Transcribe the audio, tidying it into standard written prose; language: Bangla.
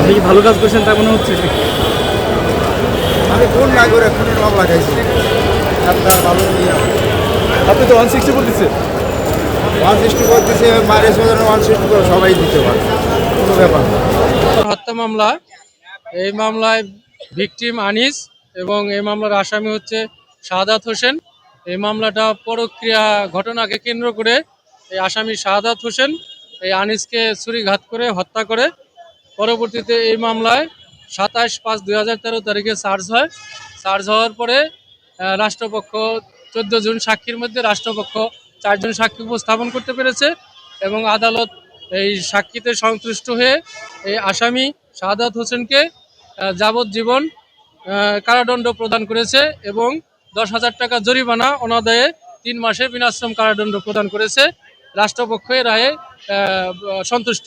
আপনি কি ভালো কাজ করছেন তা মনে হচ্ছে? আমি কোন না করে খুনের মামলা খাইছি আপনার ভালো নিয়ে আপনি তো 160 বলতেছে। 160 করতেছে মারে সোজানো 160 করে সবাই দিতে পারে কোনো ব্যাপার না। হত্যা মামলা। এই মামলায় ভিকটিম আনিস এবং এই মামলার আসামি হচ্ছে শাহাদাত হোসেন। এই মামলাটা পরক্রিয়া ঘটনাকে কেন্দ্র করে এই আসামি শাহাদাত হোসেন এই আনিসকে ছুরিঘাত করে হত্যা করে। পরবর্তীতে এই মামলায় 27/5/2013 তারিখে চার্জ হয়। চার্জ হওয়ার পরে রাষ্ট্রপক্ষ 14 জন সাক্ষীর মধ্যে রাষ্ট্রপক্ষ 4 জন সাক্ষী উপস্থাপন করতে পেরেছে এবং আদালত এই সাক্ষীতে সন্তুষ্ট হয়ে এই আসামি শাহাদাত হোসেনকে যাবজ্জীবন কারাদণ্ড প্রদান করেছে এবং 10,000 টাকা জরিমানা অনাদায়ে 3 মাসের বিনাশ্রম কারাদণ্ড প্রদান করেছে। রাষ্ট্রপক্ষ এর রায়ে সন্তুষ্ট।